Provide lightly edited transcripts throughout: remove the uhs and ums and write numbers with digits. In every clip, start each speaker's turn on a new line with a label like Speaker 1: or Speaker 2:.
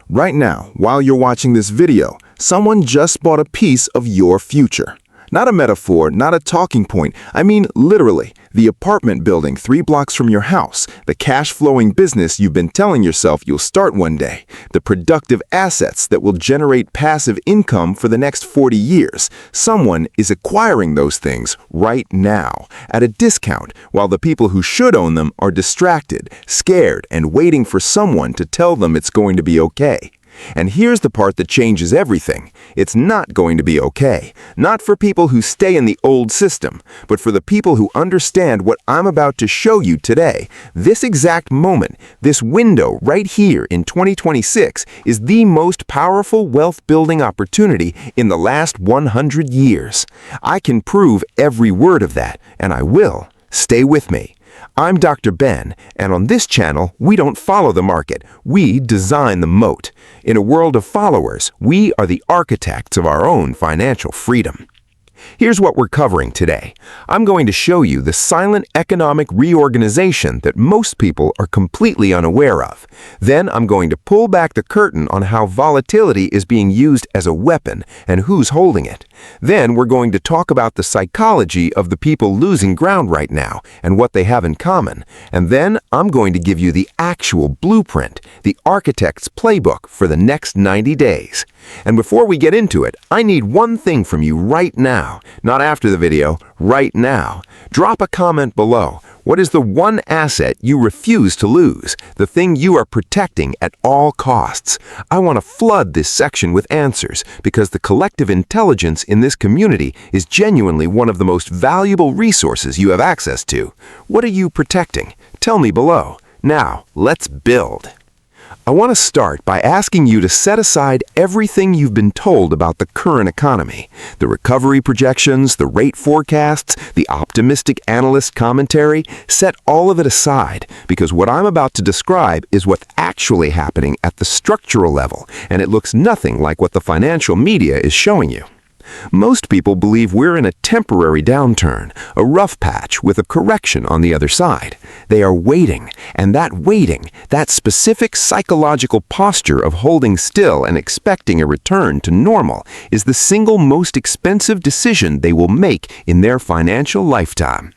Speaker 1: Right now, while you're watching this video, someone just bought a piece of your future. Not a metaphor, not a talking point. I mean, literally, the apartment building 3 blocks from your house, the cash-flowing business you've been telling yourself you'll start one day, the productive assets that will generate passive income for the next 40 years. Someone is acquiring those things right now at a discount, while the people who should own them are distracted, scared, and waiting for someone to tell them it's going to be okay. And here's the part that changes everything. It's not going to be okay. Not for people who stay in the old system, but for the people who understand what I'm about to show you today. This exact moment, this window right here in 2026 is the most powerful wealth-building opportunity in the last 100 years. I can prove every word of that, and I will. Stay with me. I'm Dr. Ben, and on this channel, we don't follow the market. We design the moat. In a world of followers, we are the architects of our own financial freedom. Here's what we're covering today. I'm going to show you the silent economic reorganization that most people are completely unaware of. Then I'm going to pull back the curtain on how volatility is being used as a weapon and who's holding it. Then we're going to talk about the psychology of the people losing ground right now and what they have in common. And then I'm going to give you the actual blueprint, the architect's playbook for the next 90 days. And before we get into it, I need one thing from you right now. Not after the video, right now. Drop a comment below. What is the one asset you refuse to lose? The thing you are protecting at all costs? I want to flood this section with answers because the collective intelligence in this community is genuinely one of the most valuable resources you have access to. What are you protecting? Tell me below. Now, let's build. I want to start by asking you to set aside everything you've been told about the current economy. The recovery projections, the rate forecasts, the optimistic analyst commentary. Set all of it aside, because what I'm about to describe is what's actually happening at the structural level, and it looks nothing like what the financial media is showing you. Most people believe we're in a temporary downturn, a rough patch with a correction on the other side. They are waiting, and that specific psychological posture of holding still and expecting a return to normal is the single most expensive decision they will make in their financial lifetime.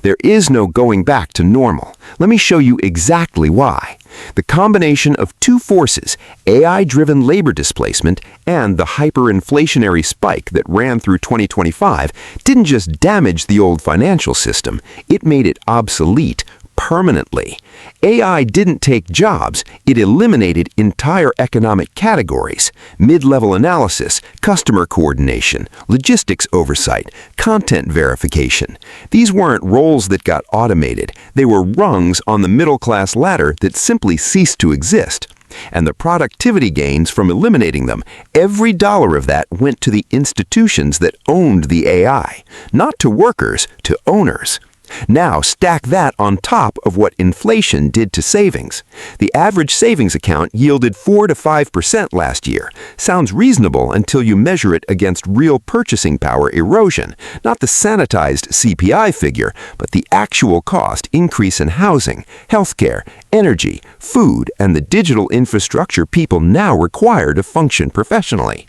Speaker 1: There is no going back to normal. Let me show you exactly why. The combination of two forces, AI-driven labor displacement and the hyperinflationary spike that ran through 2025, didn't just damage the old financial system, it made it obsolete permanently. AI didn't take jobs, it eliminated entire economic categories: mid-level analysis, customer coordination, logistics oversight, content verification. These weren't roles that got automated, they were rungs on the middle-class ladder that simply ceased to exist. And the productivity gains from eliminating them, every dollar of that went to the institutions that owned the AI, not to workers, to owners. Now stack that on top of what inflation did to savings. The average savings account yielded 4 to 5% last year. Sounds reasonable until you measure it against real purchasing power erosion, not the sanitized CPI figure, but the actual cost increase in housing, healthcare, energy, food, and the digital infrastructure people now require to function professionally.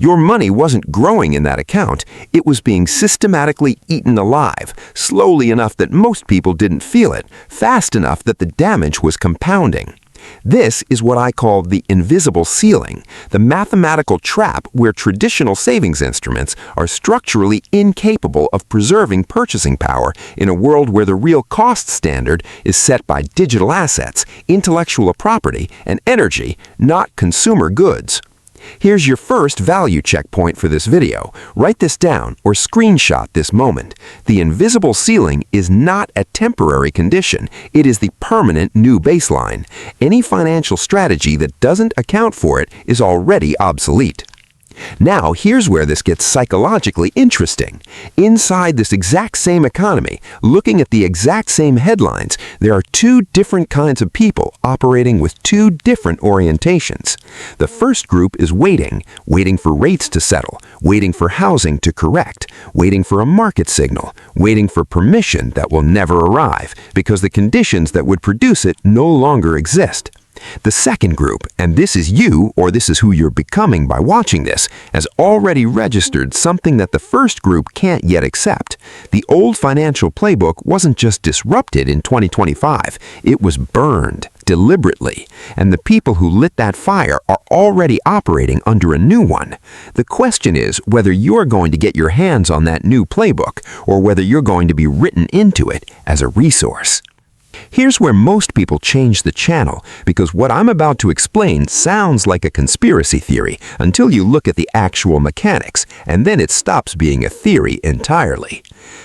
Speaker 1: Your money wasn't growing in that account, it was being systematically eaten alive, slowly enough that most people didn't feel it, fast enough that the damage was compounding. This is what I call the invisible ceiling, the mathematical trap where traditional savings instruments are structurally incapable of preserving purchasing power in a world where the real cost standard is set by digital assets, intellectual property, and energy, not consumer goods. Here's your first value checkpoint for this video. Write this down or screenshot this moment. The invisible ceiling is not a temporary condition. It is the permanent new baseline. Any financial strategy that doesn't account for it is already obsolete. Now, here's where this gets psychologically interesting. Inside this exact same economy, looking at the exact same headlines, there are two different kinds of people operating with two different orientations. The first group is waiting for rates to settle, waiting for housing to correct, waiting for a market signal, waiting for permission that will never arrive because the conditions that would produce it no longer exist.
Speaker 2: The second group, and this is you, or this is who you're becoming by watching this, has already registered something that the first group can't yet accept. The old financial playbook wasn't just disrupted in 2025, it was burned deliberately, and the people who lit that fire are already operating under a new one. The question is whether you're going to get your hands on that new playbook, or whether you're going to be written into it as a resource. Here's where most people change the channel, because what I'm about to explain sounds like a conspiracy theory until you look at the actual mechanics, and then it stops being a theory entirely.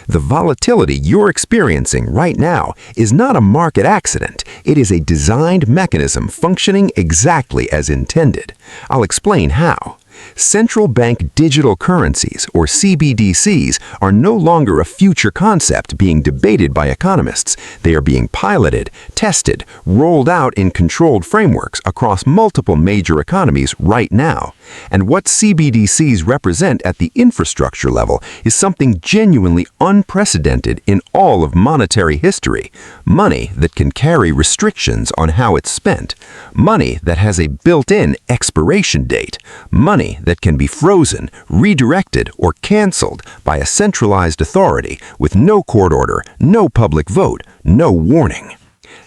Speaker 2: The volatility you're experiencing right now is not a market accident. It is a designed mechanism functioning exactly as intended. I'll explain how. Central bank digital currencies, or CBDCs, are no longer a future concept being debated by economists. They are being piloted, tested, rolled out in controlled frameworks across multiple major economies right now. And what CBDCs represent at the infrastructure level is something genuinely unprecedented in all of monetary history. Money that can carry restrictions on how it's spent. Money that has a built-in expiration date. Money that can be frozen, redirected, or canceled by a centralized authority with no court order, no public vote, no warning.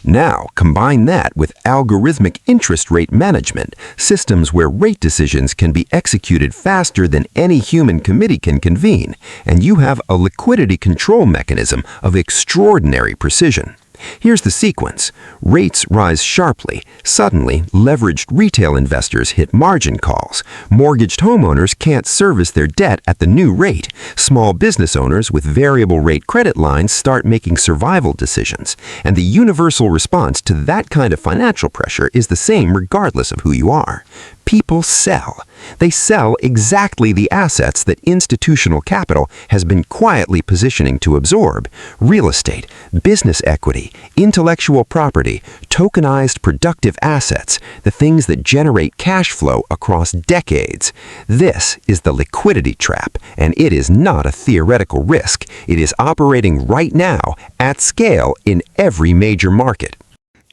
Speaker 2: Now, combine that with algorithmic interest rate management, systems where rate decisions can be executed faster than any human committee can convene, and you have a liquidity control mechanism of extraordinary precision. Here's the sequence. Rates rise sharply. Suddenly, leveraged retail investors hit margin calls. Mortgaged homeowners can't service their debt at the new rate. Small business owners with variable rate credit lines start making survival decisions. And the universal response to that kind of financial pressure is the same regardless of who you are. People sell. They sell exactly the assets that institutional capital has been quietly positioning to absorb: real estate, business equity, intellectual property, tokenized productive assets, the things that generate cash flow across decades. This is the liquidity trap, and it is not a theoretical risk. It is operating right now at scale in every major market.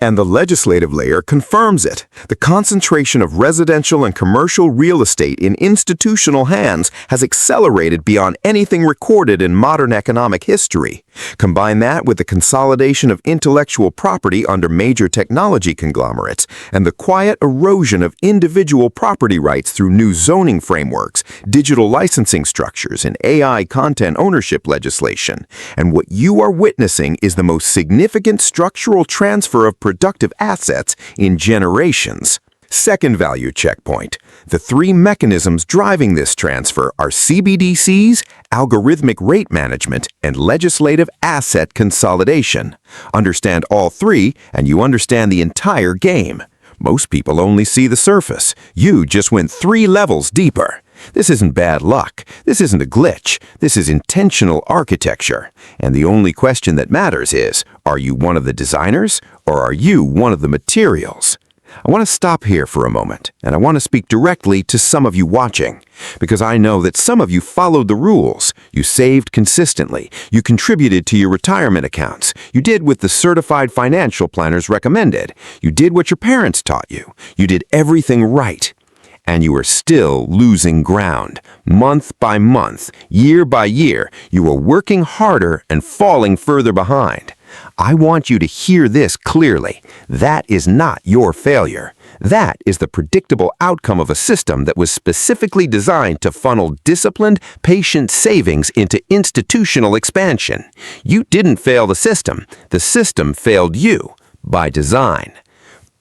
Speaker 1: And the legislative layer confirms it. The concentration of residential and commercial real estate in institutional hands has accelerated beyond anything recorded in modern economic history. Combine that with the consolidation of intellectual property under major technology conglomerates and the quiet erosion of individual property rights through new zoning frameworks, digital licensing structures, and AI content ownership legislation. And what you are witnessing is the most significant structural transfer of productive assets in generations. Second value checkpoint. The three mechanisms driving this transfer are CBDCs, algorithmic rate management, and legislative asset consolidation. Understand all three, and you understand the entire game. Most people only see the surface. You just went 3 levels deeper. This isn't bad luck. This isn't a glitch. This is intentional architecture. And the only question that matters is, are you one of the designers, or are you one of the materials? I want to stop here for a moment, and I want to speak directly to some of you watching, because I know that some of you followed the rules. You saved consistently. You contributed to your retirement accounts. You did what the certified financial planners recommended. You did what your parents taught you. You did everything right. And you are still losing ground. Month by month, year by year, you are working harder and falling further behind. I want you to hear this clearly. That is not your failure. That is the predictable outcome of a system that was specifically designed to funnel disciplined, patient savings into institutional expansion. You didn't fail the system failed you, by design.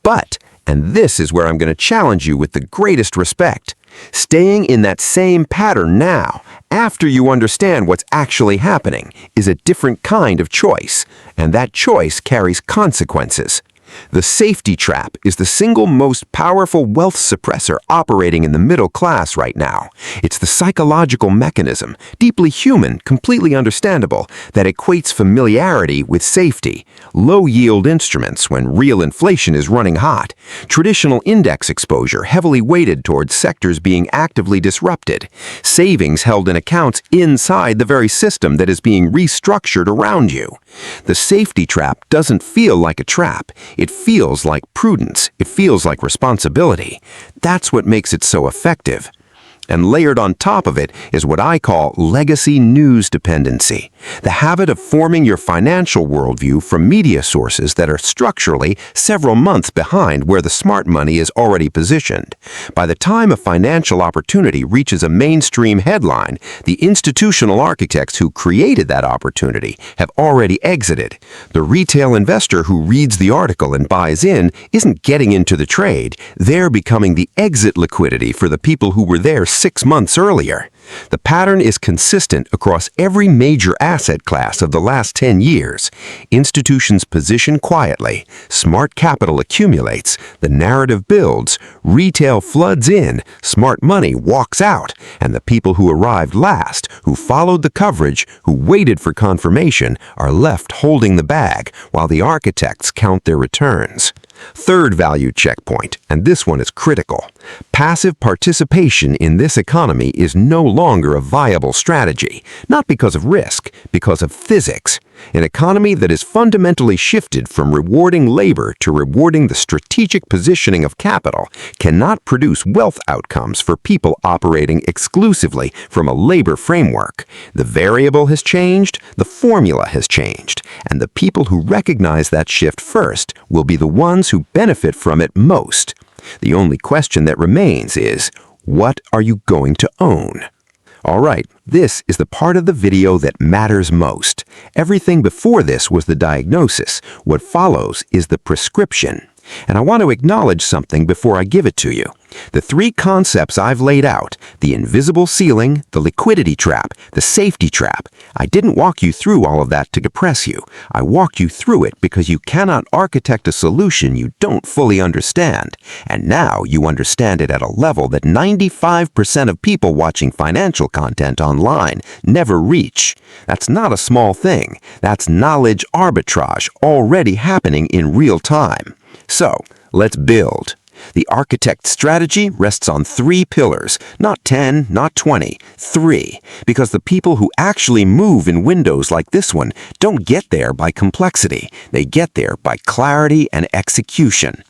Speaker 1: But, and this is where I'm going to challenge you with the greatest respect, staying in that same pattern now, after you understand what's actually happening, is a different kind of choice, and that choice carries consequences. The safety trap is the single most powerful wealth suppressor operating in the middle class right now. It's the psychological mechanism, deeply human, completely understandable, that equates familiarity with safety. Low-yield instruments when real inflation is running hot. Traditional index exposure heavily weighted towards sectors being actively disrupted. Savings held in accounts inside the very system that is being restructured around you. The safety trap doesn't feel like a trap.
Speaker 2: It feels like prudence. It feels like responsibility. That's what makes it so effective. And layered on top of it is what I call legacy news dependency, the habit of forming your financial worldview from media sources that are structurally several months behind where the smart money is already positioned. By the time a financial opportunity reaches a mainstream headline, the institutional architects who created that opportunity have already exited. The retail investor who reads the article and buys in isn't getting into the trade. They're becoming the exit liquidity for the people who were there 6 months earlier. The pattern is consistent across every major asset class of the last 10 years. Institutions position quietly, smart capital accumulates, the narrative builds, retail floods in, smart money walks out, and the people who arrived last, who followed the coverage, who waited for confirmation, are left holding the bag while the architects count their returns. Third value checkpoint, and this one is critical. Passive participation in this economy is no longer a viable strategy, not because of risk, because of physics. An economy that is fundamentally shifted from rewarding labor to rewarding the strategic positioning of capital cannot produce wealth outcomes for people operating exclusively from a labor framework. The variable has changed, the formula has changed, and the people who recognize that shift first will be the ones who benefit from it most. The only question that remains is, what are you going to own? All right, this is the part of the video that matters most. Everything before this was the diagnosis. What follows is the prescription. And I want to acknowledge something before I give it to you. The three concepts I've laid out, the invisible ceiling, the liquidity trap, the safety trap, I didn't walk you through all of that to depress you. I walked you through it because you cannot architect a solution you don't fully understand. And now you understand it at a level that 95% of people watching financial content online never reach. That's not a small thing. That's knowledge arbitrage already happening in real time. So, let's build. The architect's strategy rests on 3 pillars, not 10, not 20, 3, because the people who actually move in windows like this one don't get there by complexity. They get there by clarity and execution.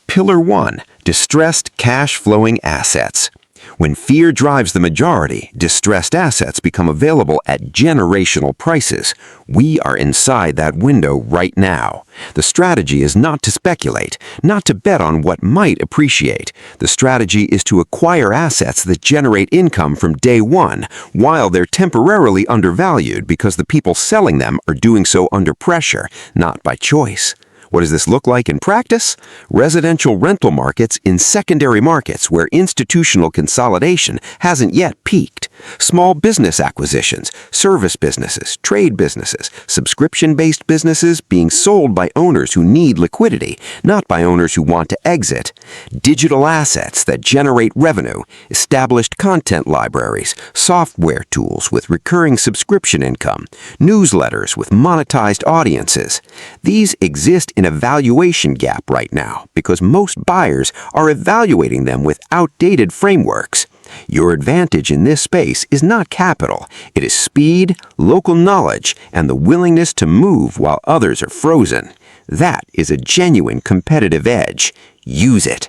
Speaker 2: Pillar 1, distressed cash-flowing assets. When fear drives the majority, distressed assets become available at generational prices. We are inside that window right now. The strategy is not to speculate, not to bet on what might appreciate. The strategy is to acquire assets that generate income from day one, while they're temporarily undervalued because the people selling them are doing so under pressure, not by choice. What does this look like in practice? Residential rental markets in secondary markets where institutional consolidation hasn't yet peaked. Small business acquisitions, service businesses, trade businesses, subscription-based businesses being sold by owners who need liquidity, not by owners who want to exit. Digital assets that generate revenue, established content libraries, software tools with recurring subscription income, newsletters with monetized audiences. These exist in a valuation gap right now because most buyers are evaluating them with outdated frameworks. Your advantage in this space is not capital. It is speed, local knowledge, and the willingness to move while others are frozen. That is a genuine competitive edge. Use it.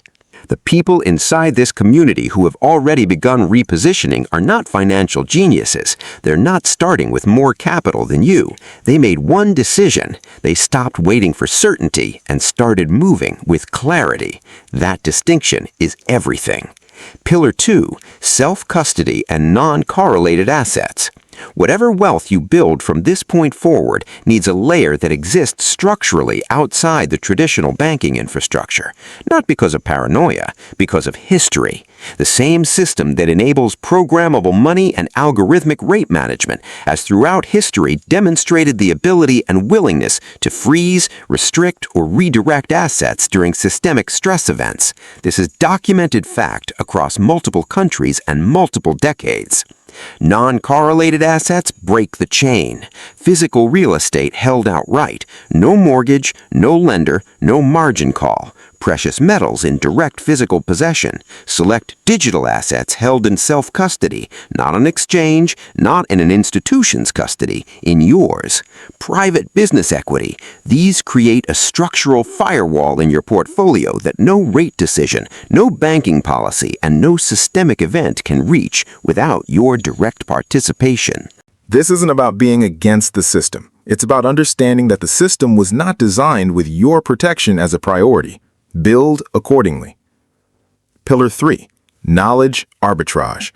Speaker 2: The people inside this community who have already begun repositioning are not financial geniuses. They're not starting with more capital than you. They made one decision. They stopped waiting for certainty and started moving with clarity. That distinction is everything. Pillar 2, self-custody and non-correlated assets. Whatever wealth you build from this point forward needs a layer that exists structurally outside the traditional banking infrastructure, not because of paranoia, because of history. The same system that enables programmable money and algorithmic rate management has throughout history demonstrated the ability and willingness to freeze, restrict, or redirect assets during systemic stress events. This is documented fact across multiple countries and multiple decades. Non-correlated assets break the chain. Physical real estate held outright. No mortgage, no lender, no margin call.
Speaker 3: precious metals in direct physical possession. Select digital assets held in self-custody, not on exchange, not in an institution's custody, in yours. Private business equity. These create a structural firewall in your portfolio that no rate decision, no banking policy, and no systemic event can reach without your direct participation.
Speaker 1: This isn't about being against the system. It's about understanding that the system was not designed with your protection as a priority. Build accordingly. Pillar 3. Knowledge arbitrage.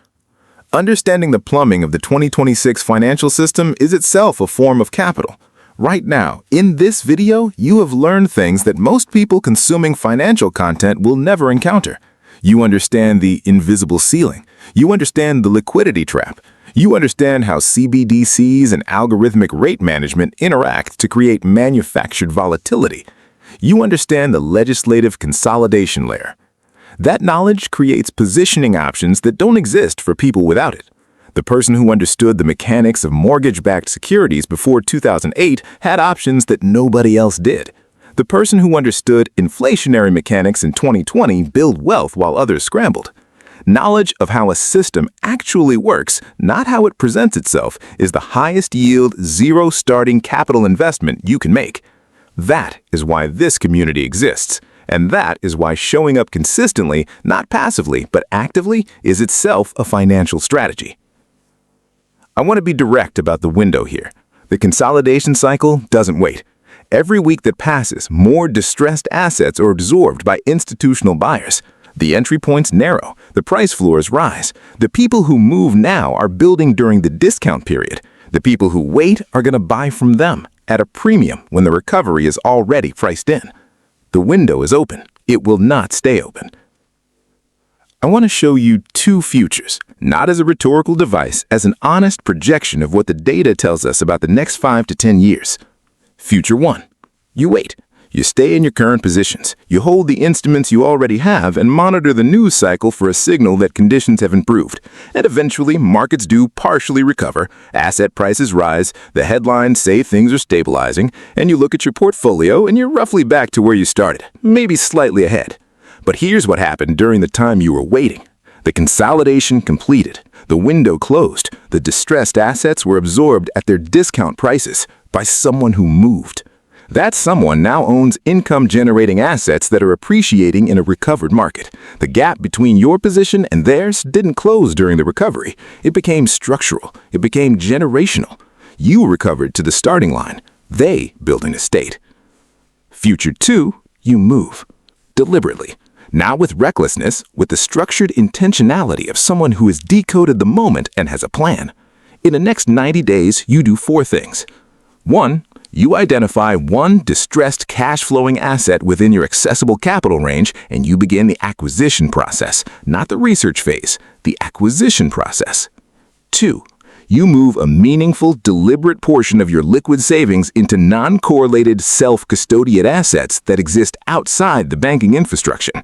Speaker 1: Understanding the plumbing of the 2026 financial system is itself a form of capital. Right now, in this video, you have learned things that most people consuming financial content will never encounter. You understand the invisible ceiling. You understand the liquidity trap. You understand how CBDCs and algorithmic rate management interact to create manufactured volatility. You understand the legislative consolidation layer. That knowledge creates positioning options that don't exist for people without it. The person who understood the mechanics of mortgage-backed securities before 2008 had options that nobody else did. The person who understood inflationary mechanics in 2020 built wealth while others scrambled. Knowledge of how a system actually works, not how it presents itself, is the highest yield, zero starting capital investment you can make. That is why this community exists. And that is why showing up consistently, not passively, but actively, is itself a financial strategy. I want to be direct about the window here. The consolidation cycle doesn't wait. Every week that passes, more distressed assets are absorbed by institutional buyers. The entry points narrow, the price floors rise. The people who move now are building during the discount period. The people who wait are going to buy from them at a premium when the recovery is already priced in. The window is open. It will not stay open. I want to show you two futures, not as a rhetorical device, as an honest projection of what the data tells us about the next 5 to 10 years. Future 1. You wait. You stay in your current positions. You hold the instruments you already have and monitor the news cycle for a signal that conditions have improved. And eventually, markets do partially recover, asset prices rise, the headlines say things are stabilizing, and you look at your portfolio and you're roughly back to where you started, maybe slightly ahead. But here's what happened during the time you were waiting. The consolidation completed. The window closed. The distressed assets were absorbed at their discount prices by someone who moved. That someone now owns income-generating assets that are appreciating in a recovered market. The gap between your position and theirs didn't close during the recovery. It became structural. It became generational. You recovered to the starting line. They built an estate. Future 2, you move. Deliberately. Not with recklessness, with the structured intentionality of someone who has decoded the moment and has a plan. In the next 90 days, you do 4 things. 1. You identify one distressed cash-flowing asset within your accessible capital range, and you begin the acquisition process, not the research phase, the acquisition process. 2. You move a meaningful, deliberate portion of your liquid savings into non-correlated self-custodied assets that exist outside the banking infrastructure.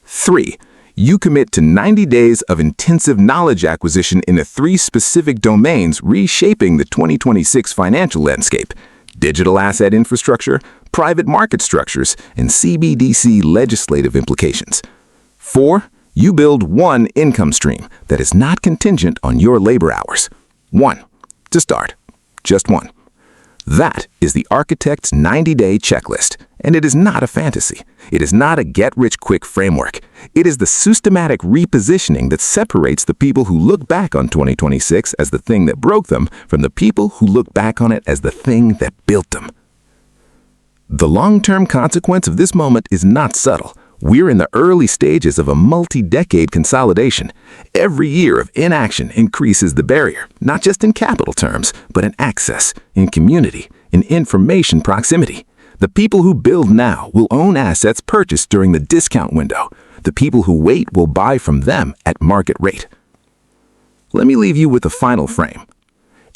Speaker 1: 3. You commit to 90 days of intensive knowledge acquisition in the 3 specific domains reshaping the 2026 financial landscape: digital asset infrastructure, private market structures, and CBDC legislative implications. 4. You build one income stream that is not contingent on your labor hours. 1. To start. Just 1. That is the architect's 90-day checklist, and it is not a fantasy. It is not a get-rich-quick framework. It is the systematic repositioning that separates the people who look back on 2026 as the thing that broke them from the people who look back on it as the thing that built them. The long-term consequence of this moment is not subtle. We're in the early stages of a multi-decade consolidation. Every year of inaction increases the barrier, not just in capital terms, but in access, in community, in information proximity. The people who build now will own assets purchased during the discount window. The people who wait will buy from them at market rate. Let me leave you with a final frame.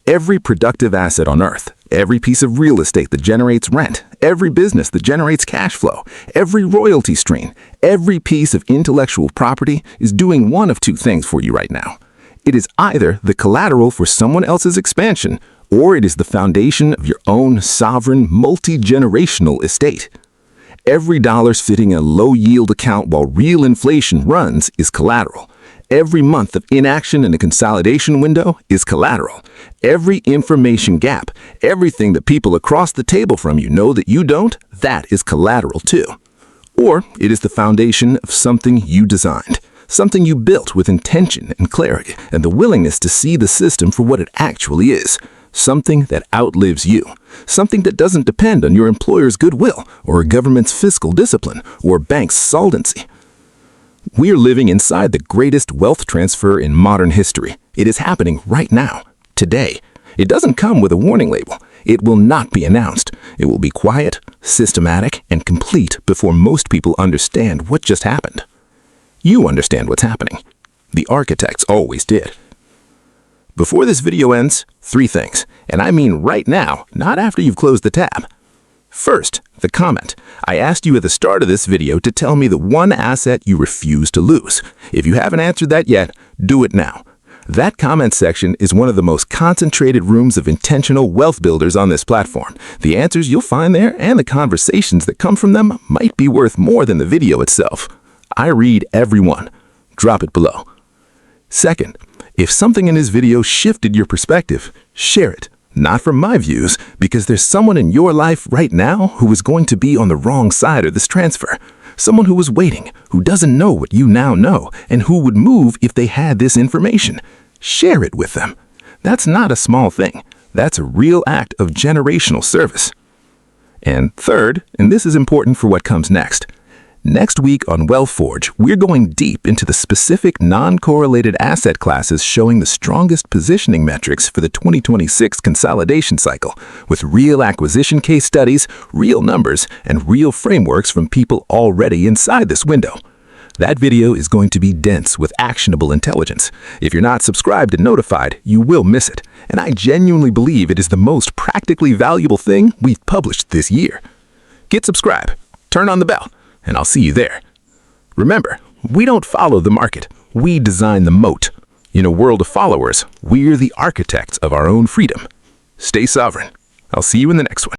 Speaker 1: Every productive asset on Earth, every piece of real estate that generates rent, every business that generates cash flow, every royalty stream, every piece of intellectual property is doing one of 2 things for you right now. It is either the collateral for someone else's expansion, or it is the foundation of your own sovereign, multi-generational estate.
Speaker 4: Every dollar sitting in a low-yield account while real inflation runs is collateral. Every month of inaction in a consolidation window is collateral. Every information gap, everything that people across the table from you know that you don't, that is collateral too. Or it is the foundation of something you designed, something you built with intention and clarity and the willingness to see the system for what it actually is, something that outlives you, something that doesn't depend on your employer's goodwill or a government's fiscal discipline or a bank's solvency. We are living inside the greatest wealth transfer in modern history. It is happening right now, today. It doesn't come with a warning label. It will not be announced. It will be quiet, systematic, and complete before most people understand what just happened. You understand what's happening. The architects always did. Before this video ends, 3 things, and I mean right now, not after you've closed the tab. First, the comment. I asked you at the start of this video to tell me the one asset you refuse to lose. If you haven't answered that yet, do it now. That comment section is one of the most concentrated rooms of intentional wealth builders on this platform. The answers you'll find there and the conversations that come from them might be worth more than the video itself. I read every one. Drop it below. Second, if something in this video shifted your perspective, share it. Not from my views, because there's someone in your life right now who is going to be on the wrong side of this transfer. Someone who is waiting, who doesn't know what you now know, and who would move if they had this information. Share it with them. That's not a small thing. That's a real act of generational service. And third, and this is important for what comes next. Next week on WealthForge, we're going deep into the specific non-correlated asset classes showing the strongest positioning metrics for the 2026 consolidation cycle, with real acquisition case studies, real numbers, and real frameworks from people already inside this window. That video is going to be dense with actionable intelligence. If you're not subscribed and notified, you will miss it. And I genuinely believe it is the most practically valuable thing we've published this year. Get subscribed, turn on the bell, and I'll see you there. Remember, we don't follow the market. We design the moat. In a world of followers, we're the architects of our own freedom. Stay sovereign. I'll see you in the next one.